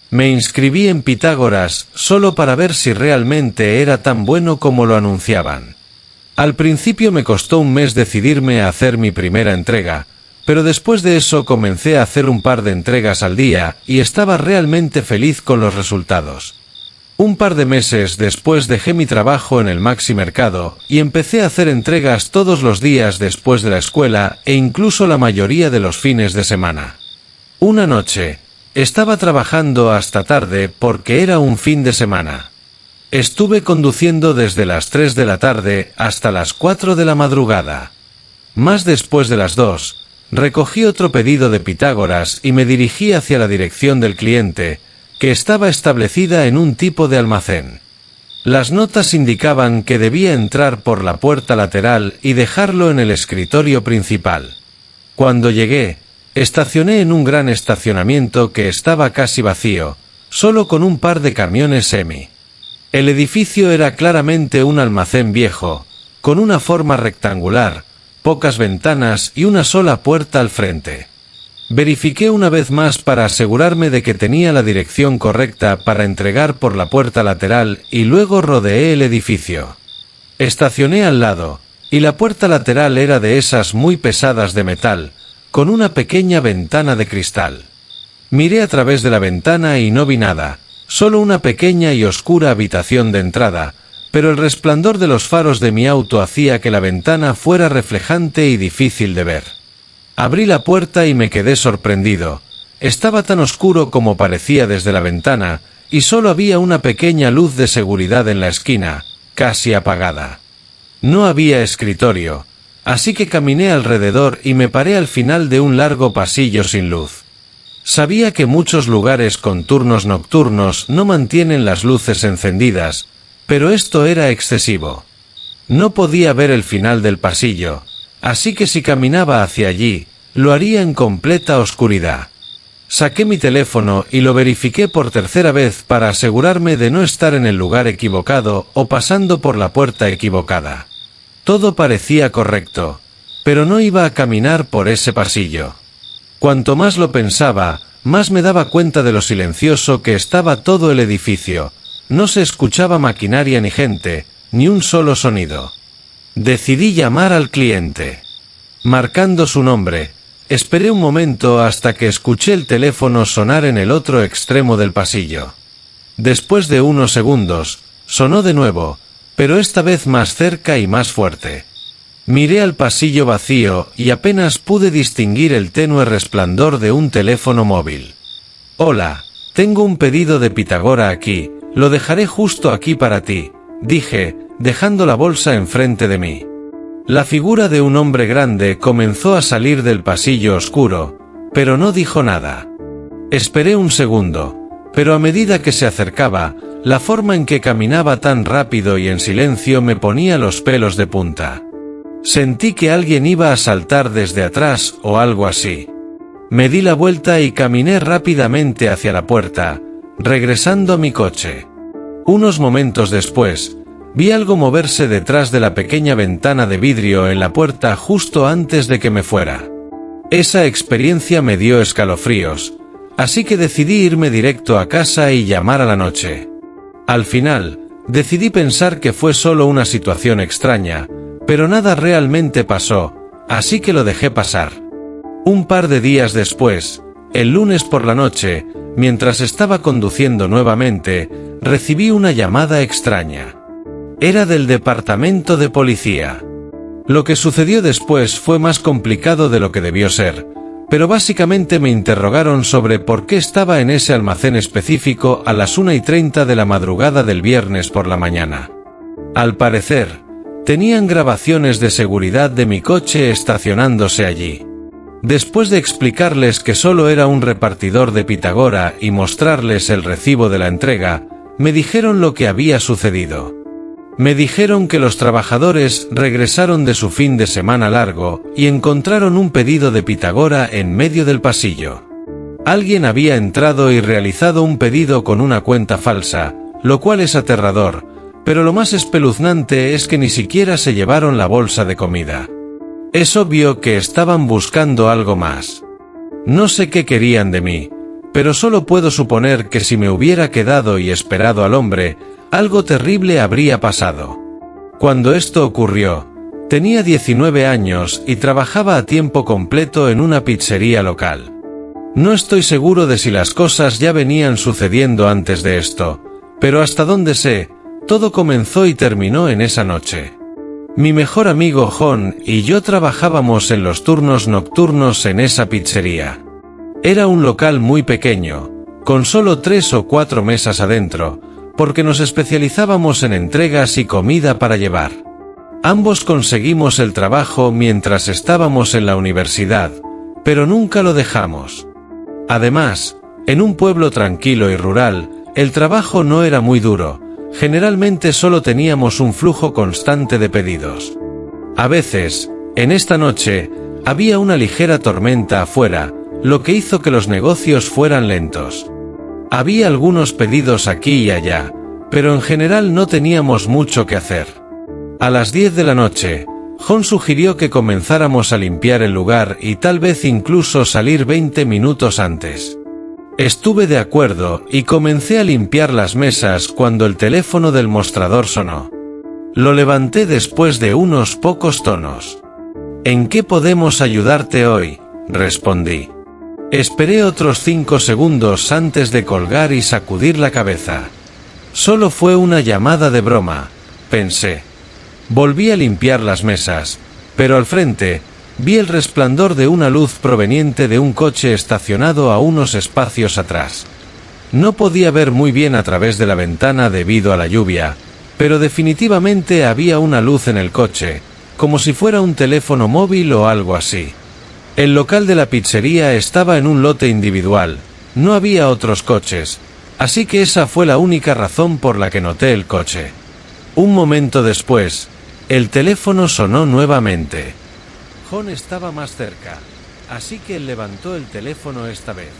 Me inscribí en Pitágoras solo para ver si realmente era tan bueno como lo anunciaban. Al principio me costó un mes decidirme a hacer mi primera entrega, pero después de eso comencé a hacer un par de entregas al día y estaba realmente feliz con los resultados. Un par de meses después dejé mi trabajo en el Maxi Mercado y empecé a hacer entregas todos los días después de la escuela e incluso la mayoría de los fines de semana. Una noche, estaba trabajando hasta tarde porque era un fin de semana. Estuve conduciendo desde las 3 de la tarde hasta las 4 de la madrugada. Más después de las 2, recogí otro pedido de Pitágoras y me dirigí hacia la dirección del cliente, que estaba establecida en un tipo de almacén. Las notas indicaban que debía entrar por la puerta lateral y dejarlo en el escritorio principal. Cuando llegué, estacioné en un gran estacionamiento que estaba casi vacío, solo con un par de camiones semi. El edificio era claramente un almacén viejo, con una forma rectangular, pocas ventanas y una sola puerta al frente. Verifiqué una vez más para asegurarme de que tenía la dirección correcta para entregar por la puerta lateral y luego rodeé el edificio. Estacioné al lado, y la puerta lateral era de esas muy pesadas de metal, con una pequeña ventana de cristal. Miré a través de la ventana y no vi nada, solo una pequeña y oscura habitación de entrada, pero el resplandor de los faros de mi auto hacía que la ventana fuera reflejante y difícil de ver. Abrí la puerta y me quedé sorprendido. Estaba tan oscuro como parecía desde la ventana, y solo había una pequeña luz de seguridad en la esquina, casi apagada. No había escritorio, así que caminé alrededor y me paré al final de un largo pasillo sin luz. Sabía que muchos lugares con turnos nocturnos no mantienen las luces encendidas, pero esto era excesivo. No podía ver el final del pasillo, así que si caminaba hacia allí, lo haría en completa oscuridad. Saqué mi teléfono y lo verifiqué por tercera vez para asegurarme de no estar en el lugar equivocado o pasando por la puerta equivocada. Todo parecía correcto, pero no iba a caminar por ese pasillo. Cuanto más lo pensaba, más me daba cuenta de lo silencioso que estaba todo el edificio. No se escuchaba maquinaria ni gente, ni un solo sonido. Decidí llamar al cliente. Marcando su nombre, esperé un momento hasta que escuché el teléfono sonar en el otro extremo del pasillo. Después de unos segundos, sonó de nuevo, pero esta vez más cerca y más fuerte. Miré al pasillo vacío y apenas pude distinguir el tenue resplandor de un teléfono móvil. «Hola, tengo un pedido de Pitágoras aquí, lo dejaré justo aquí para ti», dije, dejando la bolsa enfrente de mí. La figura de un hombre grande comenzó a salir del pasillo oscuro, pero no dijo nada. Esperé un segundo, pero a medida que se acercaba, la forma en que caminaba tan rápido y en silencio me ponía los pelos de punta. Sentí que alguien iba a saltar desde atrás o algo así. Me di la vuelta y caminé rápidamente hacia la puerta, regresando a mi coche. Unos momentos después, vi algo moverse detrás de la pequeña ventana de vidrio en la puerta justo antes de que me fuera. Esa experiencia me dio escalofríos, así que decidí irme directo a casa y llamar a la noche. Al final, decidí pensar que fue solo una situación extraña, pero nada realmente pasó, así que lo dejé pasar. Un par de días después, el lunes por la noche, mientras estaba conduciendo nuevamente, recibí una llamada extraña. Era del departamento de policía. Lo que sucedió después fue más complicado de lo que debió ser, pero básicamente me interrogaron sobre por qué estaba en ese almacén específico a las 1:30 de la madrugada del viernes por la mañana. Al parecer, tenían grabaciones de seguridad de mi coche estacionándose allí. Después de explicarles que solo era un repartidor de Pitágoras y mostrarles el recibo de la entrega, me dijeron lo que había sucedido. Me dijeron que los trabajadores regresaron de su fin de semana largo y encontraron un pedido de Pitágoras en medio del pasillo. Alguien había entrado y realizado un pedido con una cuenta falsa, lo cual es aterrador, pero lo más espeluznante es que ni siquiera se llevaron la bolsa de comida. Es obvio que estaban buscando algo más. No sé qué querían de mí, pero solo puedo suponer que si me hubiera quedado y esperado al hombre, algo terrible habría pasado. Cuando esto ocurrió, tenía 19 años y trabajaba a tiempo completo en una pizzería local. No estoy seguro de si las cosas ya venían sucediendo antes de esto, pero hasta donde sé, todo comenzó y terminó en esa noche. Mi mejor amigo John y yo trabajábamos en los turnos nocturnos en esa pizzería. Era un local muy pequeño, con solo 3 o 4 mesas adentro, porque nos especializábamos en entregas y comida para llevar. Ambos conseguimos el trabajo mientras estábamos en la universidad, pero nunca lo dejamos. Además, en un pueblo tranquilo y rural, el trabajo no era muy duro, generalmente solo teníamos un flujo constante de pedidos. A veces, en esta noche, había una ligera tormenta afuera, lo que hizo que los negocios fueran lentos. Había algunos pedidos aquí y allá, pero en general no teníamos mucho que hacer. A las 10 de la noche, John sugirió que comenzáramos a limpiar el lugar y tal vez incluso salir 20 minutos antes. Estuve de acuerdo y comencé a limpiar las mesas cuando el teléfono del mostrador sonó. Lo levanté después de unos pocos tonos. ¿En qué podemos ayudarte hoy?, respondí. Esperé otros 5 segundos antes de colgar y sacudir la cabeza. Solo fue una llamada de broma, pensé. Volví a limpiar las mesas, pero al frente, vi el resplandor de una luz proveniente de un coche estacionado a unos espacios atrás. No podía ver muy bien a través de la ventana debido a la lluvia, pero definitivamente había una luz en el coche, como si fuera un teléfono móvil o algo así. El local de la pizzería estaba en un lote individual, no había otros coches, así que esa fue la única razón por la que noté el coche. Un momento después, el teléfono sonó nuevamente. John estaba más cerca, así que él levantó el teléfono esta vez.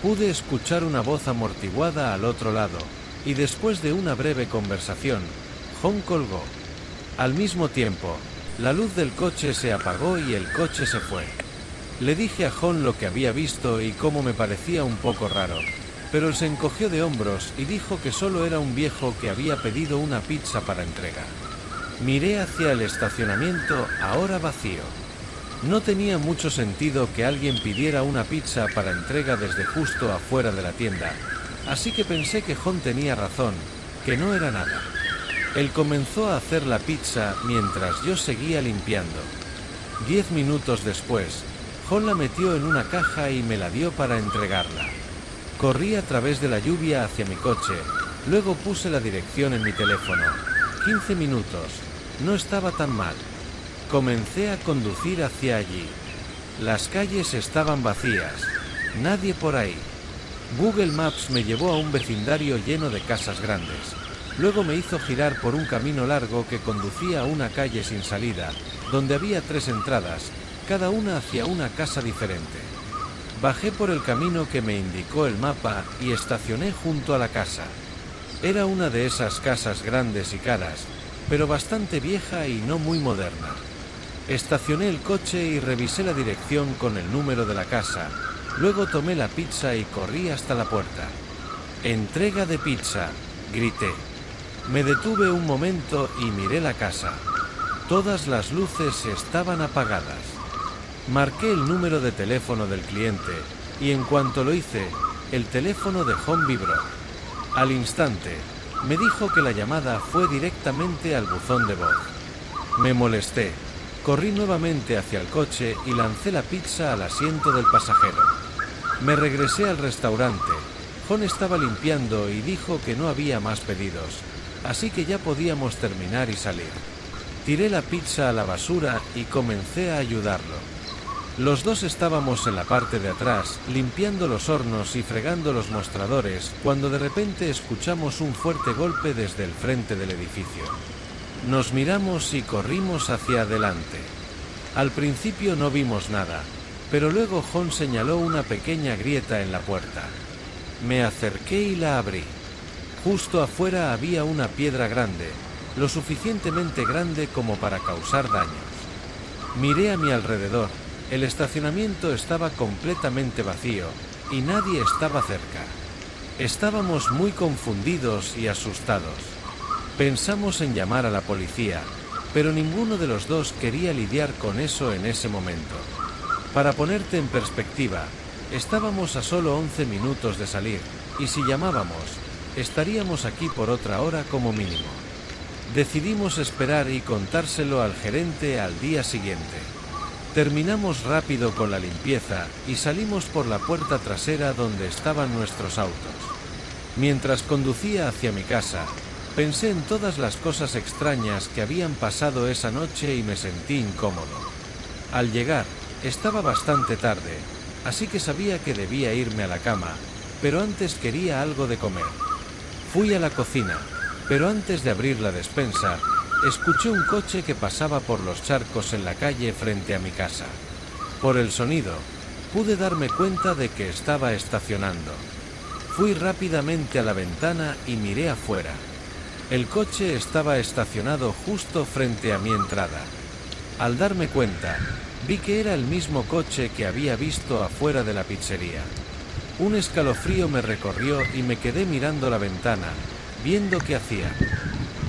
Pude escuchar una voz amortiguada al otro lado, y después de una breve conversación, John colgó. Al mismo tiempo, la luz del coche se apagó y el coche se fue. Le dije a John lo que había visto y cómo me parecía un poco raro, pero él se encogió de hombros y dijo que solo era un viejo que había pedido una pizza para entrega. Miré hacia el estacionamiento, ahora vacío. No tenía mucho sentido que alguien pidiera una pizza para entrega desde justo afuera de la tienda, así que pensé que John tenía razón, que no era nada. Él comenzó a hacer la pizza mientras yo seguía limpiando. 10 minutos después, John la metió en una caja y me la dio para entregarla. Corrí a través de la lluvia hacia mi coche, luego puse la dirección en mi teléfono. 15 minutos, no estaba tan mal. Comencé a conducir hacia allí. Las calles estaban vacías, nadie por ahí. Google Maps me llevó a un vecindario lleno de casas grandes. Luego me hizo girar por un camino largo que conducía a una calle sin salida, donde había 3 entradas, cada una hacia una casa diferente. Bajé por el camino que me indicó el mapa y estacioné junto a la casa. Era una de esas casas grandes y caras, pero bastante vieja y no muy moderna. Estacioné el coche y revisé la dirección con el número de la casa. Luego tomé la pizza y corrí hasta la puerta. «Entrega de pizza», grité. Me detuve un momento y miré la casa. Todas las luces estaban apagadas. Marqué el número de teléfono del cliente, y en cuanto lo hice, el teléfono de John vibró. Al instante, me dijo que la llamada fue directamente al buzón de voz. Me molesté. Corrí nuevamente hacia el coche y lancé la pizza al asiento del pasajero. Me regresé al restaurante. John estaba limpiando y dijo que no había más pedidos, así que ya podíamos terminar y salir. Tiré la pizza a la basura y comencé a ayudarlo. Los dos estábamos en la parte de atrás, limpiando los hornos y fregando los mostradores, cuando de repente escuchamos un fuerte golpe desde el frente del edificio. Nos miramos y corrimos hacia adelante. Al principio no vimos nada, pero luego John señaló una pequeña grieta en la puerta. Me acerqué y la abrí. Justo afuera había una piedra grande, lo suficientemente grande como para causar daños. Miré a mi alrededor. El estacionamiento estaba completamente vacío, y nadie estaba cerca. Estábamos muy confundidos y asustados. Pensamos en llamar a la policía, pero ninguno de los dos quería lidiar con eso en ese momento. Para ponerte en perspectiva, estábamos a solo 11 minutos de salir, y si llamábamos, estaríamos aquí por otra hora como mínimo. Decidimos esperar y contárselo al gerente al día siguiente. Terminamos rápido con la limpieza y salimos por la puerta trasera donde estaban nuestros autos. Mientras conducía hacia mi casa, pensé en todas las cosas extrañas que habían pasado esa noche y me sentí incómodo. Al llegar, estaba bastante tarde, así que sabía que debía irme a la cama, pero antes quería algo de comer. Fui a la cocina, pero antes de abrir la despensa, escuché un coche que pasaba por los charcos en la calle frente a mi casa. Por el sonido, pude darme cuenta de que estaba estacionando. Fui rápidamente a la ventana y miré afuera. El coche estaba estacionado justo frente a mi entrada. Al darme cuenta, vi que era el mismo coche que había visto afuera de la pizzería. Un escalofrío me recorrió y me quedé mirando la ventana, viendo qué hacía.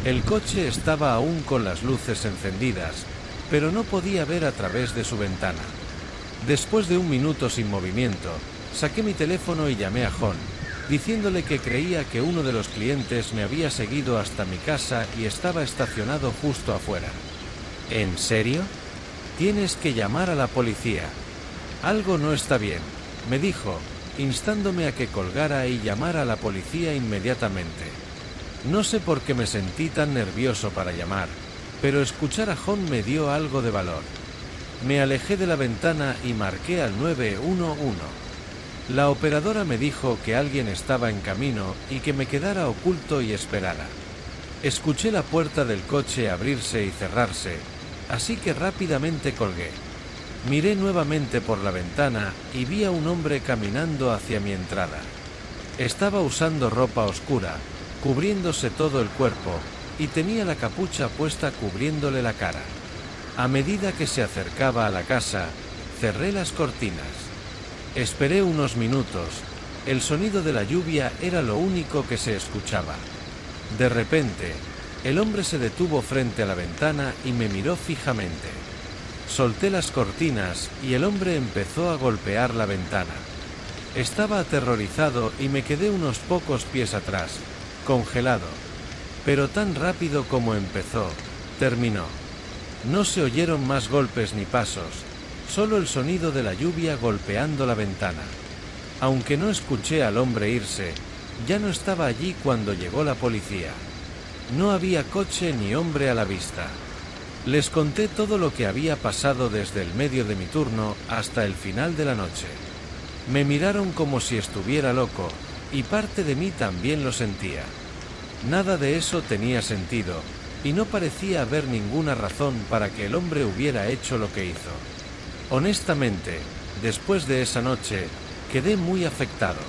El coche estaba aún con las luces encendidas, pero no podía ver a través de su ventana. Después de un minuto sin movimiento, saqué mi teléfono y llamé a John, diciéndole que creía que uno de los clientes me había seguido hasta mi casa y estaba estacionado justo afuera. ¿En serio? Tienes que llamar a la policía. Algo no está bien, me dijo, instándome a que colgara y llamara a la policía inmediatamente. No sé por qué me sentí tan nervioso para llamar, pero escuchar a John me dio algo de valor. Me alejé de la ventana y marqué al 911. La operadora me dijo que alguien estaba en camino y que me quedara oculto y esperara. Escuché la puerta del coche abrirse y cerrarse, así que rápidamente colgué. Miré nuevamente por la ventana y vi a un hombre caminando hacia mi entrada. Estaba usando ropa oscura, cubriéndose todo el cuerpo, y tenía la capucha puesta cubriéndole la cara. A medida que se acercaba a la casa, cerré las cortinas. Esperé unos minutos, el sonido de la lluvia era lo único que se escuchaba. De repente, el hombre se detuvo frente a la ventana y me miró fijamente. Solté las cortinas y el hombre empezó a golpear la ventana. Estaba aterrorizado y me quedé unos pocos pies atrás, congelado. Pero tan rápido como empezó, terminó. No se oyeron más golpes ni pasos, solo el sonido de la lluvia golpeando la ventana. Aunque no escuché al hombre irse, ya no estaba allí cuando llegó la policía. No había coche ni hombre a la vista. Les conté todo lo que había pasado desde el medio de mi turno hasta el final de la noche. Me miraron como si estuviera loco, y parte de mí también lo sentía. Nada de eso tenía sentido, y no parecía haber ninguna razón para que el hombre hubiera hecho lo que hizo. Honestamente, después de esa noche, quedé muy afectado.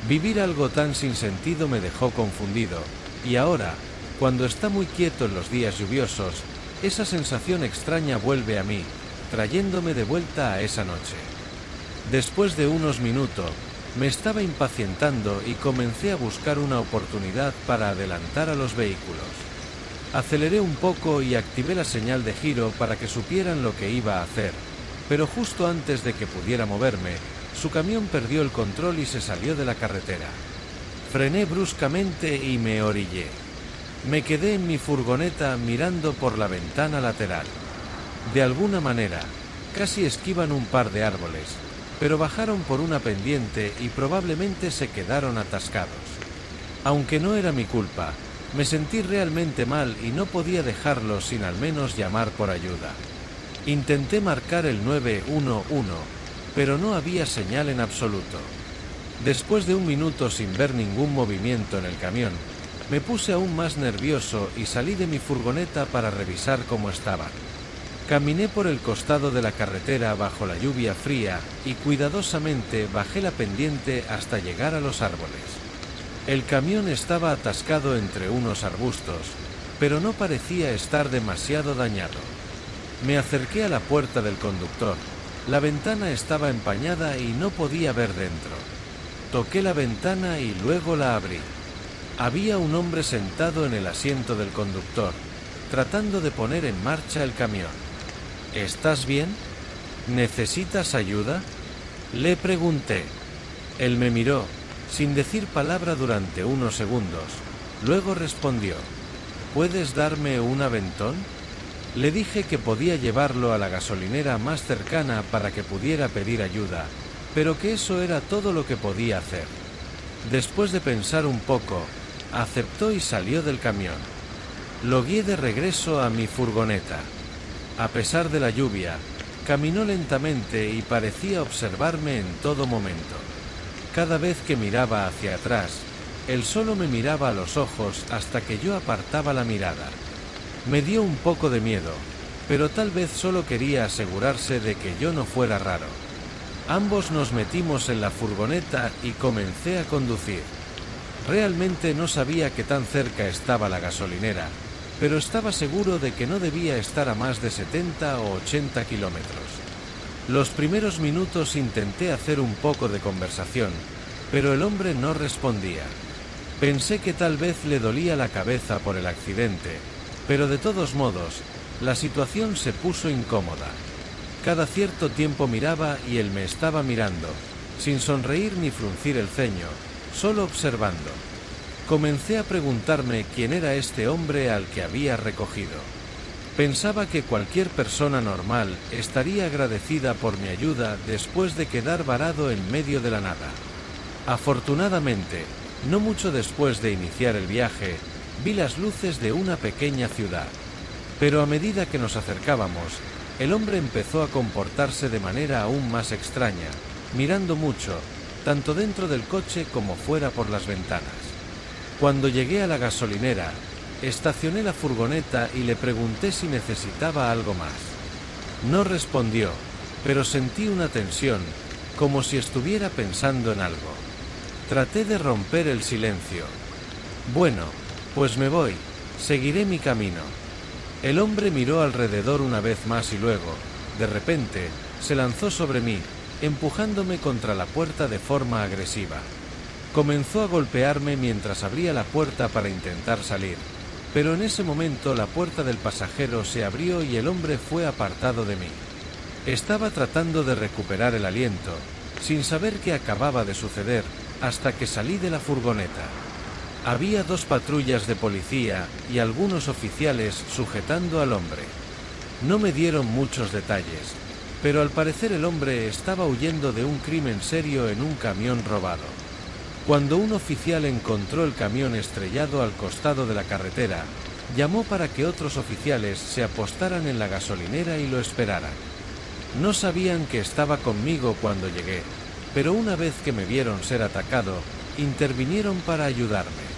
Vivir algo tan sin sentido me dejó confundido, y ahora, cuando está muy quieto en los días lluviosos, esa sensación extraña vuelve a mí, trayéndome de vuelta a esa noche. Después de unos minutos, me estaba impacientando y comencé a buscar una oportunidad para adelantar a los vehículos. Aceleré un poco y activé la señal de giro para que supieran lo que iba a hacer, pero justo antes de que pudiera moverme, su camión perdió el control y se salió de la carretera. Frené bruscamente y me orillé. Me quedé en mi furgoneta mirando por la ventana lateral. De alguna manera, casi esquivan un par de árboles, pero bajaron por una pendiente y probablemente se quedaron atascados. Aunque no era mi culpa, me sentí realmente mal y no podía dejarlo sin al menos llamar por ayuda. Intenté marcar el 911, pero no había señal en absoluto. Después de un minuto sin ver ningún movimiento en el camión, me puse aún más nervioso y salí de mi furgoneta para revisar cómo estaban. Caminé por el costado de la carretera bajo la lluvia fría y cuidadosamente bajé la pendiente hasta llegar a los árboles. El camión estaba atascado entre unos arbustos, pero no parecía estar demasiado dañado. Me acerqué a la puerta del conductor, La ventana estaba empañada y no podía ver dentro. Toqué la ventana y luego la abrí. Había un hombre sentado en el asiento del conductor, tratando de poner en marcha el camión. ¿Estás bien? ¿Necesitas ayuda?, le pregunté. Él me miró, sin decir palabra durante unos segundos. Luego respondió: ¿puedes darme un aventón? Le dije que podía llevarlo a la gasolinera más cercana para que pudiera pedir ayuda, pero que eso era todo lo que podía hacer. Después de pensar un poco, aceptó y salió del camión. Lo guié de regreso a mi furgoneta. A pesar de la lluvia, caminó lentamente y parecía observarme en todo momento. Cada vez que miraba hacia atrás, él solo me miraba a los ojos hasta que yo apartaba la mirada. Me dio un poco de miedo, pero tal vez solo quería asegurarse de que yo no fuera raro. Ambos nos metimos en la furgoneta y comencé a conducir. Realmente no sabía qué tan cerca estaba la gasolinera, pero estaba seguro de que no debía estar a más de 70 o 80 kilómetros. Los primeros minutos intenté hacer un poco de conversación, pero el hombre no respondía. Pensé que tal vez le dolía la cabeza por el accidente, pero de todos modos, la situación se puso incómoda. Cada cierto tiempo miraba y él me estaba mirando, sin sonreír ni fruncir el ceño, solo observando. Comencé a preguntarme quién era este hombre al que había recogido. Pensaba que cualquier persona normal estaría agradecida por mi ayuda después de quedar varado en medio de la nada. Afortunadamente, no mucho después de iniciar el viaje, vi las luces de una pequeña ciudad. Pero a medida que nos acercábamos, el hombre empezó a comportarse de manera aún más extraña, mirando mucho, tanto dentro del coche como fuera por las ventanas. Cuando llegué a la gasolinera, estacioné la furgoneta y le pregunté si necesitaba algo más. No respondió, pero sentí una tensión, como si estuviera pensando en algo. Traté de romper el silencio. Bueno, pues me voy, seguiré mi camino. El hombre miró alrededor una vez más y luego, de repente, se lanzó sobre mí, empujándome contra la puerta de forma agresiva. Comenzó a golpearme mientras abría la puerta para intentar salir, pero en ese momento la puerta del pasajero se abrió y el hombre fue apartado de mí. Estaba tratando de recuperar el aliento, sin saber qué acababa de suceder, hasta que salí de la furgoneta. Había 2 patrullas de policía y algunos oficiales sujetando al hombre. No me dieron muchos detalles, pero al parecer el hombre estaba huyendo de un crimen serio en un camión robado. Cuando un oficial encontró el camión estrellado al costado de la carretera, llamó para que otros oficiales se apostaran en la gasolinera y lo esperaran. No sabían que estaba conmigo cuando llegué, pero una vez que me vieron ser atacado, intervinieron para ayudarme.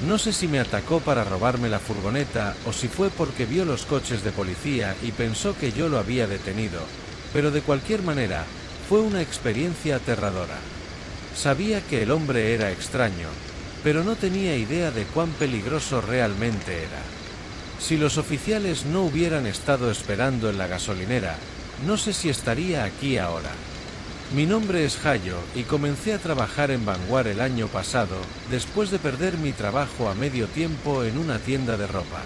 No sé si me atacó para robarme la furgoneta o si fue porque vio los coches de policía y pensó que yo lo había detenido, pero de cualquier manera, fue una experiencia aterradora. Sabía que el hombre era extraño, pero no tenía idea de cuán peligroso realmente era. Si los oficiales no hubieran estado esperando en la gasolinera, no sé si estaría aquí ahora. Mi nombre es Hayo y comencé a trabajar en Vanguard el año pasado, después de perder mi trabajo a medio tiempo en una tienda de ropa.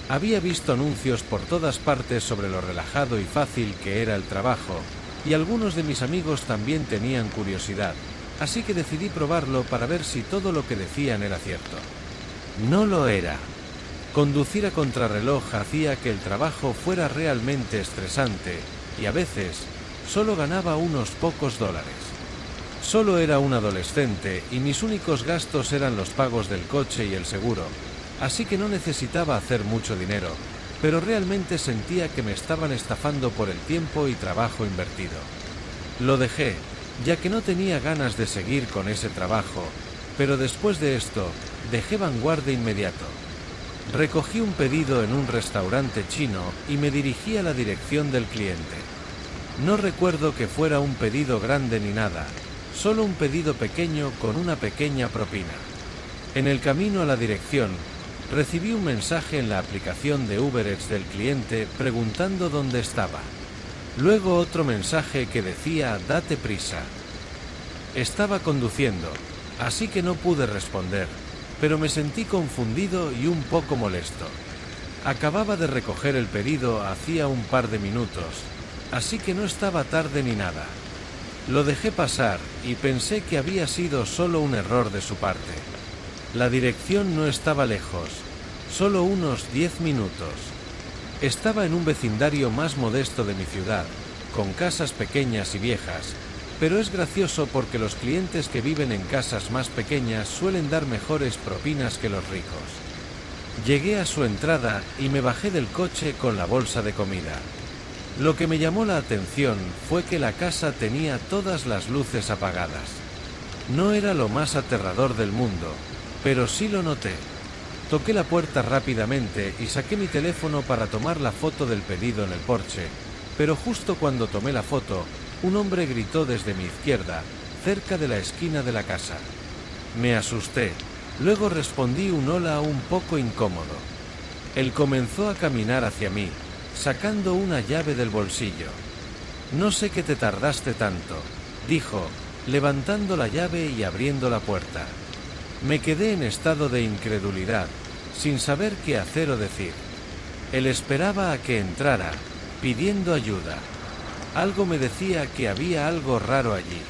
Había visto anuncios por todas partes sobre lo relajado y fácil que era el trabajo, y algunos de mis amigos también tenían curiosidad, así que decidí probarlo para ver si todo lo que decían era cierto. No lo era. Conducir a contrarreloj hacía que el trabajo fuera realmente estresante, y a veces solo ganaba unos pocos dólares. Solo era un adolescente y mis únicos gastos eran los pagos del coche y el seguro, así que no necesitaba hacer mucho dinero, pero realmente sentía que me estaban estafando por el tiempo y trabajo invertido. Lo dejé, ya que no tenía ganas de seguir con ese trabajo, pero después de esto, dejé Vanguard de inmediato. Recogí un pedido en un restaurante chino y me dirigí a la dirección del cliente. No recuerdo que fuera un pedido grande ni nada, solo un pedido pequeño con una pequeña propina. En el camino a la dirección, recibí un mensaje en la aplicación de Uber Eats del cliente preguntando dónde estaba. Luego otro mensaje que decía «Date prisa». Estaba conduciendo, así que no pude responder, pero me sentí confundido y un poco molesto. Acababa de recoger el pedido hacía un par de minutos, así que no estaba tarde ni nada. Lo dejé pasar y pensé que había sido solo un error de su parte. La dirección no estaba lejos, solo unos 10 minutos. Estaba en un vecindario más modesto de mi ciudad, con casas pequeñas y viejas, pero es gracioso porque los clientes que viven en casas más pequeñas suelen dar mejores propinas que los ricos. Llegué a su entrada y me bajé del coche con la bolsa de comida. Lo que me llamó la atención fue que la casa tenía todas las luces apagadas. No era lo más aterrador del mundo, pero sí lo noté. Toqué la puerta rápidamente y saqué mi teléfono para tomar la foto del pedido en el porche, pero justo cuando tomé la foto, un hombre gritó desde mi izquierda, cerca de la esquina de la casa. Me asusté, luego respondí un hola un poco incómodo. Él comenzó a caminar hacia mí, sacando una llave del bolsillo. «No sé qué te tardaste tanto», dijo, levantando la llave y abriendo la puerta. Me quedé en estado de incredulidad, sin saber qué hacer o decir. Él esperaba a que entrara, pidiendo ayuda. Algo me decía que había algo raro allí.